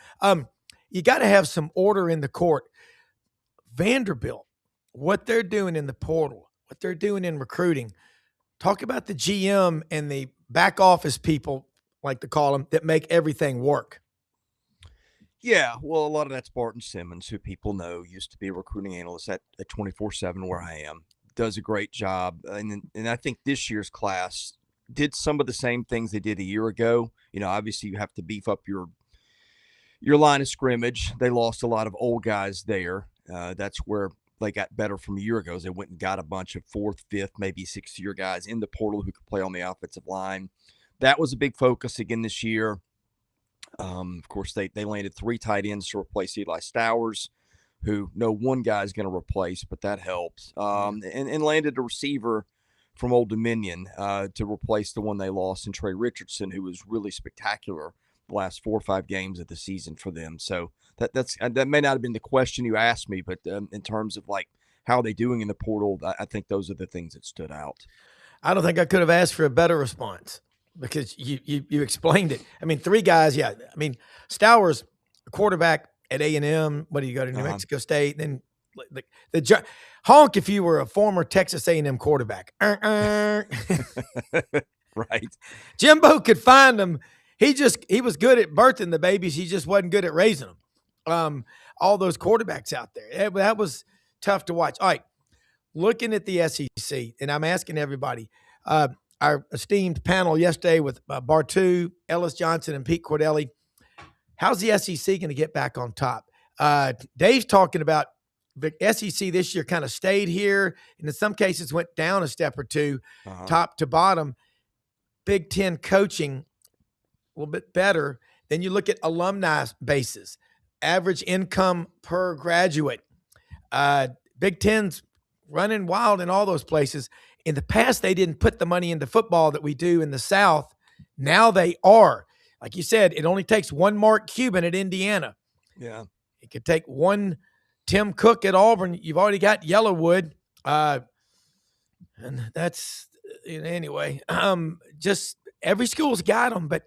B: You got to have some order in the court. Vanderbilt, what they're doing in the portal, what they're doing in recruiting. Talk about the GM and the back office people, like to call them, that make everything work.
F: Yeah, well, a lot of that's Barton Simmons, who people know used to be a recruiting analyst at 24/7, where I am. Does a great job. And I think this year's class did some of the same things they did a year ago. Obviously you have to beef up your line of scrimmage. They lost a lot of old guys there. That's where they got better from a year ago. Is they went and got a bunch of 4th, 5th, maybe 6th-year guys in the portal who could play on the offensive line. That was a big focus again this year. Of course, they landed 3 tight ends to replace Eli Stowers, who no one guy is going to replace, but that helps. And landed a receiver from Old Dominion to replace the one they lost in Trey Richardson, who was really spectacular the last 4 or 5 games of the season for them. So that may not have been the question you asked me, but in terms of like how are they doing in the portal, I think those are the things that stood out.
B: I don't think I could have asked for a better response because you explained it. I mean, 3 guys, yeah. I mean, Stowers, a quarterback at A&M. What do you go to New Mexico State? Then the honk if you were a former Texas A&M quarterback.
F: Right.
B: Jimbo could find them. He was good at birthing the babies. He just wasn't good at raising them. All those quarterbacks out there. That was tough to watch. All right. Looking at the SEC, and I'm asking everybody, our esteemed panel yesterday with Bartu, Ellis Johnson, and Pete Cordelli, how's the SEC going to get back on top? Dave's talking about the SEC this year kind of stayed here, and in some cases went down a step or two, top to bottom. Big Ten coaching a little bit better. Then you look at alumni bases, average income per graduate. Big Ten's running wild in all those places. In the past, they didn't put the money into football that we do in the South. Now they are. Like you said, it only takes one Mark Cuban at Indiana.
F: Yeah.
B: It could take one Tim Cook at Auburn. You've already got Yellowwood. And that's anyway. Just every school's got them, but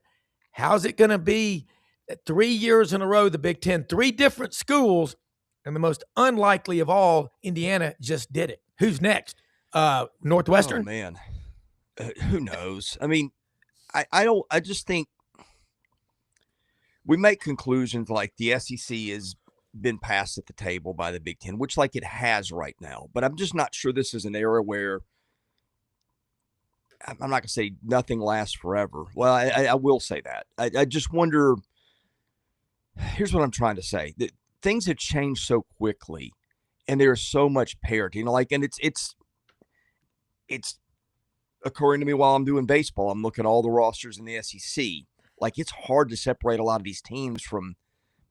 B: how's it going to be 3 years in a row, the Big Ten, 3 different schools, and the most unlikely of all, Indiana just did it. Who's next? Northwestern?
F: Oh, man. Who knows? I mean, I just think we make conclusions like the SEC has been passed at the table by the Big Ten, which like it has right now. But I'm just not sure this is an era where I'm not going to say nothing lasts forever. Well, I will say that. I just wonder. Here's what I'm trying to say. That things have changed so quickly, and there's so much parity. And it's occurring to me while I'm doing baseball. I'm looking at all the rosters in the SEC. Like, it's hard to separate a lot of these teams from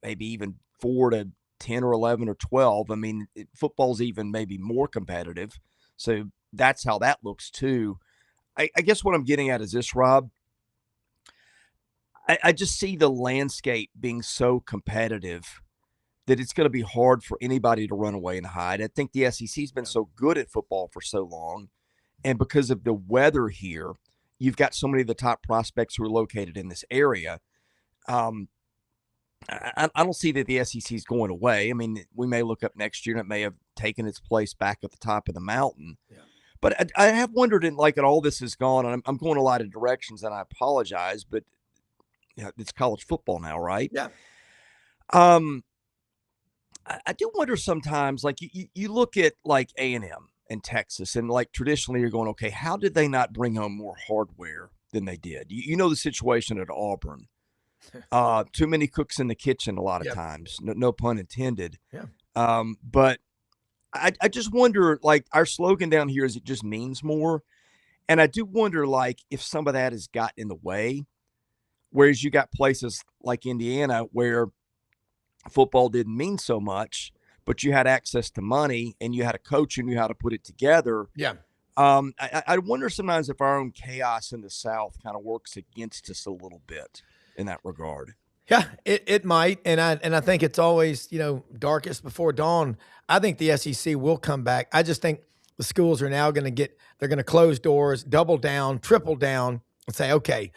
F: maybe even 4 to 10 or 11 or 12. I mean, football's even maybe more competitive. So that's how that looks too. I guess what I'm getting at is this, Rob. I just see the landscape being so competitive that it's going to be hard for anybody to run away and hide. I think the SEC's been so good at football for so long. And because of the weather here, you've got so many of the top prospects who are located in this area. I don't see that the SEC is going away. I mean, we may look up next year and it may have taken its place back at the top of the mountain. Yeah. But I have wondered, in like, at all this has gone, and I'm going a lot of directions, and I apologize, but it's college football now, right?
B: Yeah.
F: I do wonder sometimes, like you look at like A&M and Texas, and like traditionally you're going, okay, how did they not bring home more hardware than they did? You know the situation at Auburn. Too many cooks in the kitchen a lot of times. No pun intended.
B: Yeah.
F: But I just wonder, like, our slogan down here is it just means more. And I do wonder, like, if some of that has gotten in the way. Whereas you got places like Indiana where football didn't mean so much, but you had access to money and you had a coach who knew how to put it together.
B: Yeah.
F: I wonder sometimes if our own chaos in the South kind of works against us a little bit in that regard.
B: Yeah, it might, and I think it's always, darkest before dawn. I think the SEC will come back. I just think the schools are now they're going to close doors, double down, triple down, and say, okay,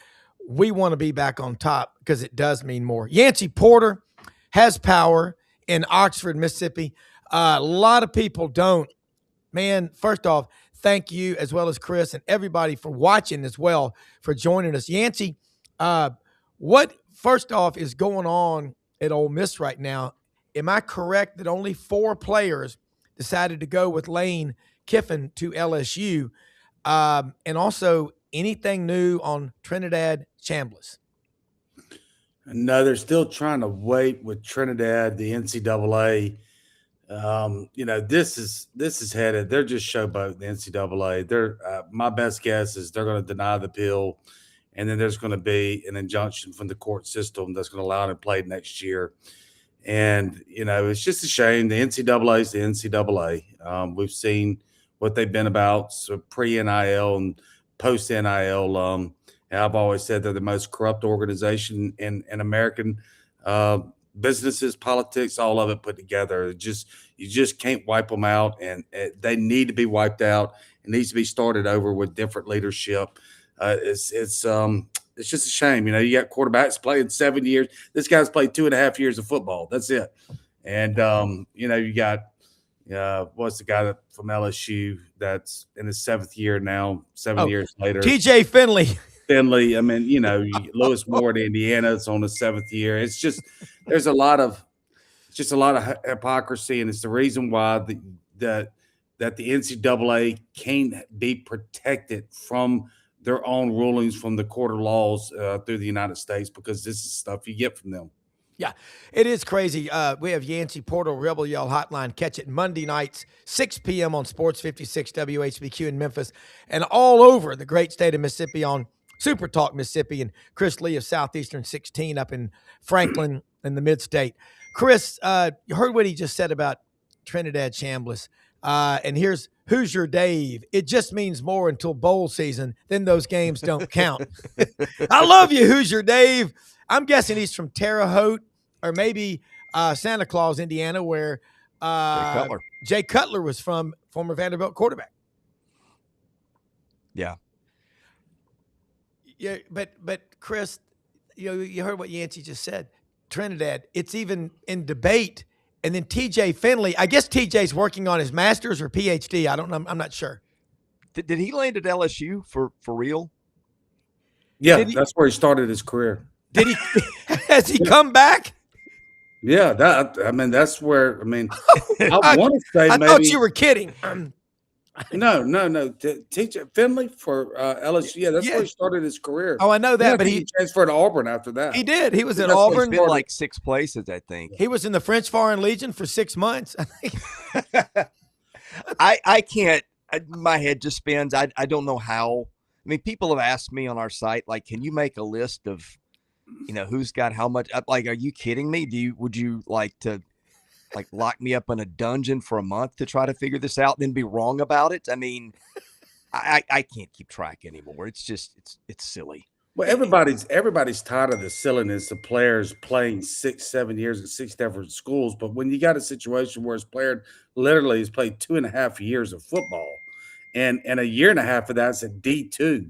B: we want to be back on top because it does mean more. Yancy Porter has power in Oxford, Mississippi. A lot of people don't. Man, first off, thank you, as well as Chris and everybody for watching as well, for joining us. Yancy, what first off is going on at Ole Miss right now? Am I correct that only 4 players decided to go with Lane Kiffin to LSU? And also, anything new on Trinidad Chambliss?
G: No, they're still trying to wait with Trinidad. The NCAA This is headed. They're just showboating the NCAA. They're my best guess is they're going to deny the appeal, and then there's going to be an injunction from the court system that's going to allow them to play next year. And it's just a shame. The NCAA is the NCAA. We've seen what they've been about, so pre-NIL and post-NIL. And I've always said they're the most corrupt organization in American businesses, politics, all of it put together. You just can't wipe them out, and they need to be wiped out. It needs to be started over with different leadership. It's just a shame. You got quarterbacks playing 7 years. This guy's played 2.5 years of football. That's it. And you got what's the guy from LSU that's in his 7th year now, 7 years later?
B: TJ Finley.
G: I mean, Lewis Moore at Indiana is on his 7th year. It's just there's a lot of hypocrisy, and it's the reason why that the NCAA can't be protected from their own rulings from the court of laws through the United States, because this is stuff you get from them.
B: Yeah, it is crazy. We have Yancy Porter, Rebel Yell Hotline. Catch it Monday nights, 6 p.m. on Sports 56 WHBQ in Memphis, and all over the great state of Mississippi on Super Talk Mississippi, and Chris Lee of Southeastern 16 up in Franklin in the mid-state. Chris, you heard what he just said about Trinidad Chambliss. And here's Hoosier Dave. It just means more until bowl season. Then those games don't count. I love you, Hoosier Dave. I'm guessing he's from Terre Haute or maybe Santa Claus, Indiana, where Jay Cutler was from, former Vanderbilt quarterback.
F: Yeah.
B: Yeah, but Chris, you heard what Yancy just said. Trinidad, it's even in debate. And then TJ Finley, I guess TJ's working on his master's or PhD. I don't know. I'm not sure.
F: Did he land at LSU for real?
G: Yeah, that's where he started his career.
B: Did he? Has he come back?
G: Yeah, that's where. I want to say
B: I
G: maybe.
B: thought you were kidding.
G: No. TJ Finley for LSU. Yeah, that's where he started his career.
B: Oh, I know that, but he
G: transferred to Auburn after that.
B: He did. He was at Auburn.
F: He's been like 6 places, I think.
B: He was in the French Foreign Legion for 6 months.
F: I can't. My head just spins. I don't know how. I mean, people have asked me on our site, like, can you make a list of, who's got how much? Like, are you kidding me? Would you like to? Like lock me up in a dungeon for a month to try to figure this out and then be wrong about it? I mean, I can't keep track anymore. It's just, it's silly.
G: Well, everybody's tired of the silliness of players playing 6-7 years at 6 different schools. But when you got a situation where his player literally has played 2.5 years of football and a year and a half of that's at D2,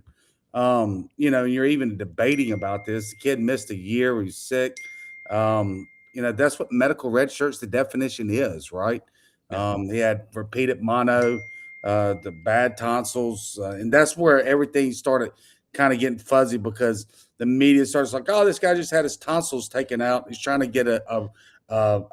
G: you're even debating about this. The kid missed a year. He was sick. That's what medical red shirts, the definition is, right? He had repeated mono, the bad tonsils, and that's where everything started kind of getting fuzzy, because the media starts like, oh, this guy just had his tonsils taken out. He's trying to get a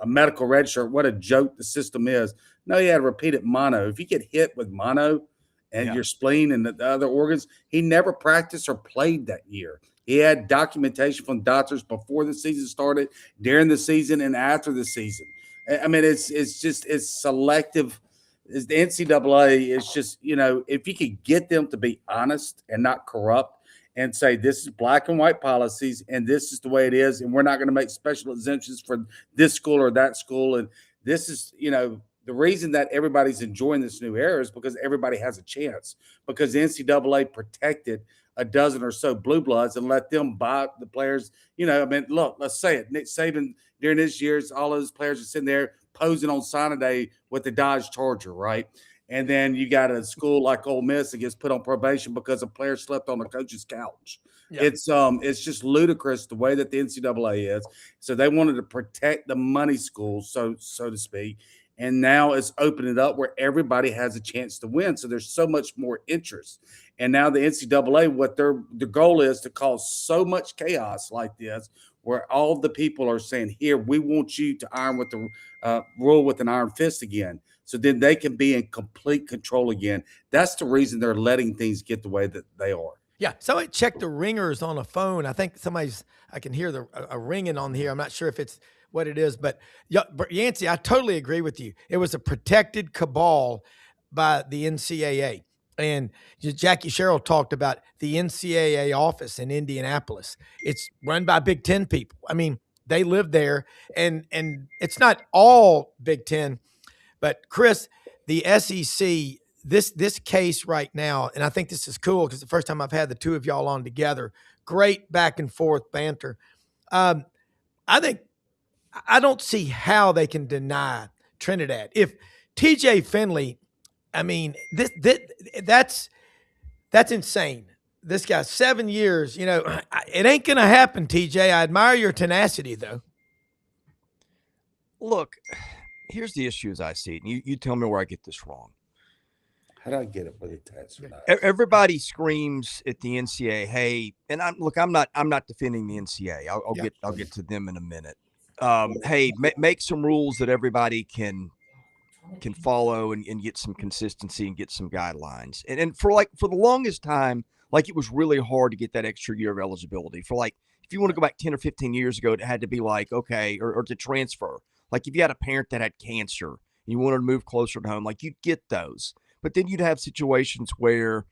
G: medical red shirt. What a joke the system is. No, he had repeated mono. If you get hit with mono and your spleen and the other organs, he never practiced or played that year. He had documentation from doctors before the season started, during the season, and after the season. I mean, it's selective. It's the NCAA is just, if you could get them to be honest and not corrupt and say this is black and white policies and this is the way it is, and we're not going to make special exemptions for this school or that school. And this is, the reason that everybody's enjoying this new era is because everybody has a chance, because the NCAA protected a dozen or so blue bloods and let them buy the players. Look, let's say it. Nick Saban during his years, all of his players are sitting there posing on sign day with the Dodge Charger, right? And then you got a school like Ole Miss that gets put on probation because a player slept on the coach's couch. Yeah. It's just ludicrous the way that the NCAA is. So they wanted to protect the money schools, so to speak. And now it's opening it up where everybody has a chance to win. So there's so much more interest. And now the NCAA, what the goal is to cause so much chaos like this, where all the people are saying, here, we want you to iron with the rule with an iron fist again. So then they can be in complete control again. That's the reason they're letting things get the way that they are.
B: Yeah, somebody check the ringers on a phone. I think I can hear a ringing on here. I'm not sure if it's what it is. But Yancy, I totally agree with you. It was a protected cabal by the NCAA. And Jackie Sherrill talked about the NCAA office in Indianapolis. It's run by Big Ten people. I mean, they live there, and it's not all Big Ten, but Chris, the SEC, this case right now, and I think this is cool because the first time I've had the two of y'all on together, great back and forth banter. I don't see how they can deny Trinidad. If TJ Finley, I mean, that's insane. This guy, 7 years, it ain't going to happen, TJ. I admire your tenacity, though.
F: Look, here's the issue as I see it. You tell me where I get this wrong.
G: How do I get it with attached or not?
F: Everybody screams at the NCAA, hey, and I'm not defending the NCAA. I'll get to them in a minute. Hey, make some rules that everybody can follow and get some consistency and get some guidelines. And for the longest time, like, it was really hard to get that extra year of eligibility. For like, if you want to go back 10 or 15 years ago, it had to be like, okay, or to transfer. Like, if you had a parent that had cancer and you wanted to move closer to home, like, you'd get those. But then you'd have situations where,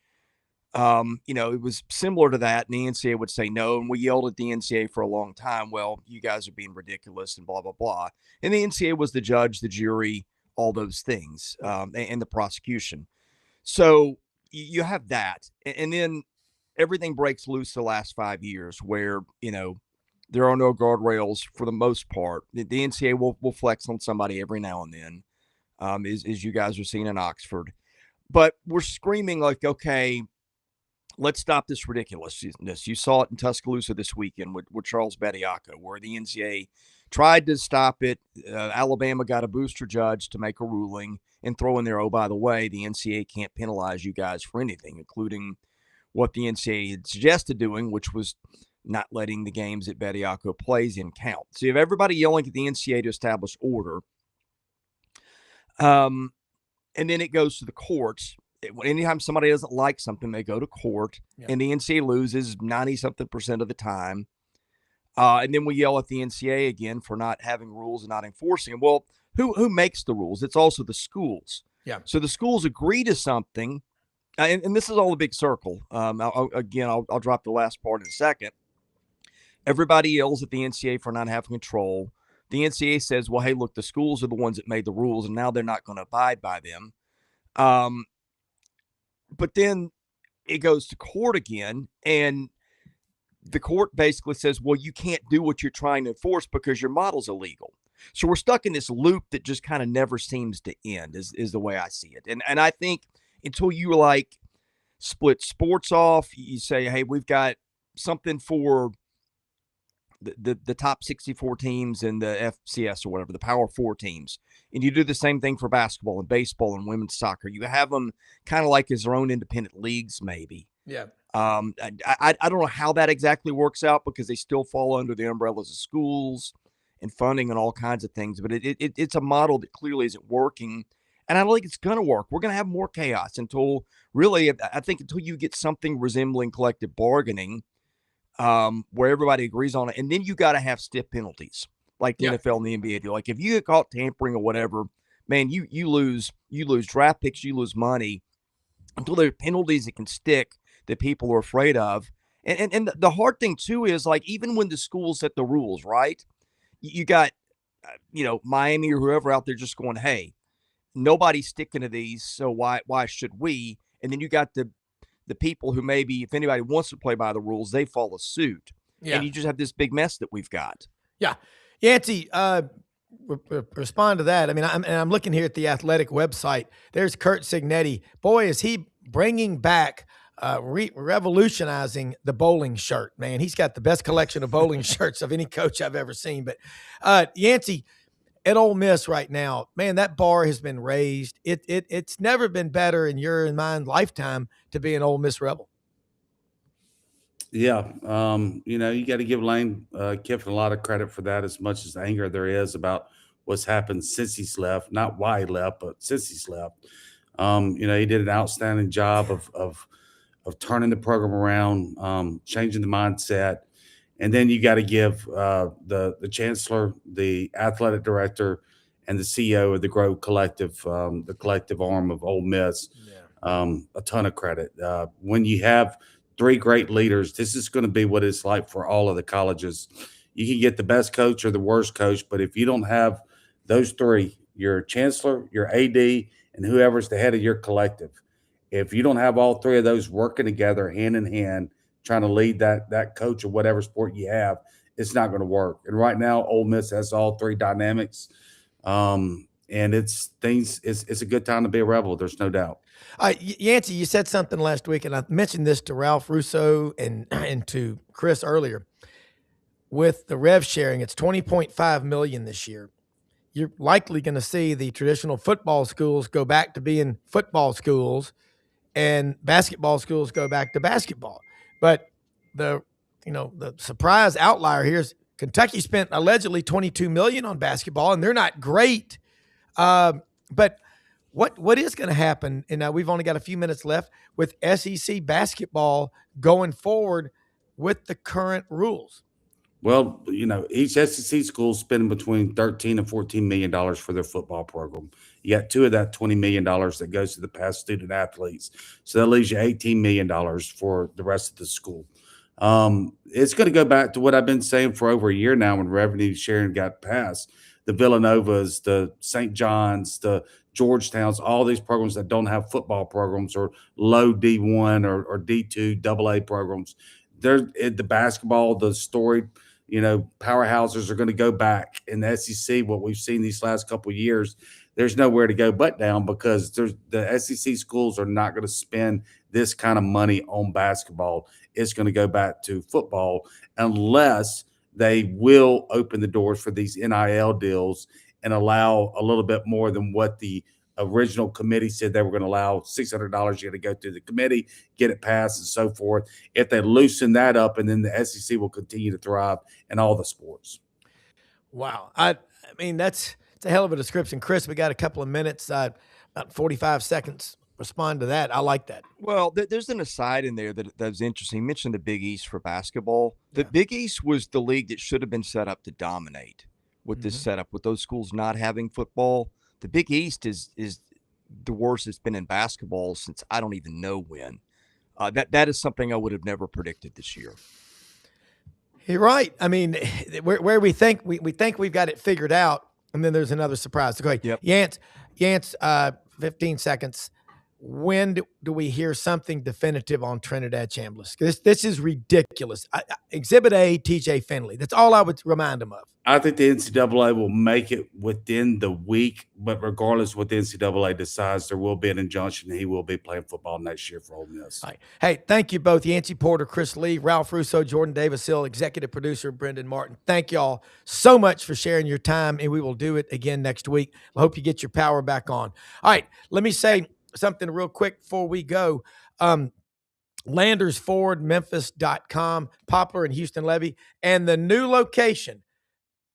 F: it was similar to that, and the NCAA would say no, and we yelled at the NCAA for a long time. Well, you guys are being ridiculous and blah, blah, blah. And the NCAA was the judge, the jury, all those things, and the prosecution. So you have that. And then everything breaks loose the last 5 years where, there are no guardrails for the most part. The NCAA will flex on somebody every now and then, as you guys are seeing in Oxford. But we're screaming like, okay, let's stop this ridiculousness. You saw it in Tuscaloosa this weekend with Charles Bediako, where the NCAA tried to stop it. Alabama got a booster judge to make a ruling and throw in there, oh, by the way, the NCAA can't penalize you guys for anything, including what the NCAA had suggested doing, which was not letting the games that Bediako plays in count. So you have everybody yelling at the NCAA to establish order. And then it goes to the courts. Anytime somebody doesn't like something, they go to court, and the NCAA loses 90-something% of the time. And then we yell at the NCAA again for not having rules and not enforcing them. Well, who makes the rules? It's also the schools.
B: Yeah.
F: So the schools agree to something, and this is all a big circle. I'll drop the last part in a second. Everybody yells at the NCAA for not having control. The NCAA says, well, hey, look, the schools are the ones that made the rules, and now they're not going to abide by them. But then it goes to court again, and the court basically says, well, you can't do what you're trying to enforce because your model's illegal. So we're stuck in this loop that just kind of never seems to end, is the way I see it. And I think until you split sports off, you say, hey, we've got something for the top 64 teams in the FCS or whatever, the Power 4 teams. And you do the same thing for basketball and baseball and women's soccer. You have them kind of like as their own independent leagues, maybe.
B: Yeah.
F: I don't know how that exactly works out because they still fall under the umbrellas of schools and funding and all kinds of things. But it's a model that clearly isn't working. And I don't think it's going to work. We're going to have more chaos until you get something resembling collective bargaining, where everybody agrees on it. And then you got to have stiff penalties like the NFL and the NBA do. Like if you get caught tampering or whatever, man, you lose draft picks, you lose money until there are penalties that can stick that people are afraid of. And the hard thing too is, like, even when the schools set the rules, right? You got, Miami or whoever out there just going, hey, nobody's sticking to these, so why should we? And then you got the people who maybe, if anybody wants to play by the rules, they follow suit. Yeah. And you just have this big mess that we've got.
B: Yeah. Yancy, respond to that. I mean, I'm looking here at the Athletic website. There's Kurt Signetti. Boy, is he bringing back, revolutionizing the bowling shirt, man. He's got the best collection of bowling shirts of any coach I've ever seen. But Yancy, at Ole Miss right now, man, that bar has been raised. It's never been better in your and mine lifetime to be an Ole Miss Rebel.
G: Yeah. You got to give Lane Kiffin a lot of credit for that, as much as anger there is about what's happened since he's left, not why he left, but since he's left. He did an outstanding job of turning the program around, changing the mindset. And then you got to give the chancellor, the athletic director, and the CEO of the Grove Collective, the collective arm of Ole Miss, a ton of credit. When you have three great leaders, this is going to be what it's like for all of the colleges. You can get the best coach or the worst coach, but if you don't have those three, your chancellor, your AD, and whoever's the head of your collective, if you don't have all three of those working together hand in hand, trying to lead that coach of whatever sport you have, it's not going to work. And right now, Ole Miss has all three dynamics. And it's a good time to be a Rebel. There's no doubt.
B: Yancy, you said something last week, and I mentioned this to Ralph Russo and to Chris earlier. With the rev sharing, it's $20.5 million this year. You're likely going to see the traditional football schools go back to being football schools, and basketball schools go back to basketball. But the surprise outlier here is Kentucky spent allegedly $22 million on basketball, and they're not great. But what is going to happen? And we've only got a few minutes left with SEC basketball going forward with the current rules.
G: Well, each SEC school is spending between $13 and $14 million for their football program. You got two of that $20 million that goes to the past student athletes. So that leaves you $18 million for the rest of the school. It's going to go back to what I've been saying for over a year now when revenue sharing got passed. The Villanovas, the St. John's, the Georgetowns, all these programs that don't have football programs or low D1 or D2 AA programs. They're the basketball, the storied powerhouses are going to go back in the SEC. What we've seen these last couple of years, there's nowhere to go but down because the SEC schools are not going to spend this kind of money on basketball. It's going to go back to football unless they will open the doors for these NIL deals and allow a little bit more than what the original committee said they were going to allow. $600. You got to go through the committee, get it passed, and so forth. If they loosen that up, and then the SEC will continue to thrive in all the sports.
B: Wow, I mean it's a hell of a description, Chris. We got a couple of minutes, about 45 seconds. Respond to that. I like that.
F: Well, there's an aside in there that was interesting. You mentioned the Big East for basketball. The Big East was the league that should have been set up to dominate with this setup, with those schools not having football. The Big East is the worst it's been in basketball since I don't even know when. That is something I would have never predicted this year.
B: You're right. I mean, where we think we've got it figured out, and then there's another surprise. So go ahead.
F: Yep.
B: Yance, 15 seconds. When do we hear something definitive on Trinidad Chambliss? This is ridiculous. Exhibit A, TJ Finley. That's all I would remind them of.
G: I think the NCAA will make it within the week, but regardless of what the NCAA decides, there will be an injunction. He will be playing football next year for Ole Miss.
B: All right. Hey, thank you both, Yancy Porter, Chris Lee, Ralph Russo, Jordan Davis-Hill, executive producer Brendan Martin. Thank y'all so much for sharing your time, and we will do it again next week. I hope you get your power back on. All right, let me say something real quick before we go. LandersFordMemphis.com, Poplar and Houston Levy, and the new location,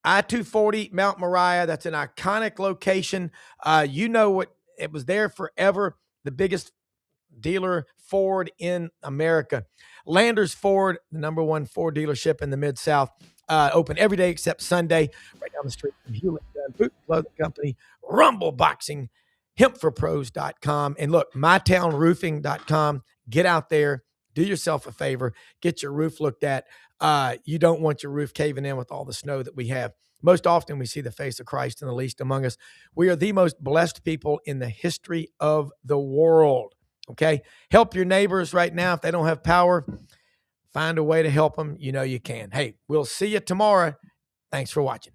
B: I-240 Mount Moriah. That's an iconic location. You know what? It was there forever. The biggest dealer Ford in America. Landers Ford, the #1 Ford dealership in the Mid-South. Open every day except Sunday. Right down the street from Hewlett Gun, Boot Clothing Company, Rumble Boxing, HempForPros.com, and look, MyTownRoofing.com. Get out there. Do yourself a favor. Get your roof looked at. You don't want your roof caving in with all the snow that we have. Most often we see the face of Christ in the least among us. We are the most blessed people in the history of the world, okay? Help your neighbors right now. If they don't have power, find a way to help them. You know you can. Hey, we'll see you tomorrow. Thanks for watching.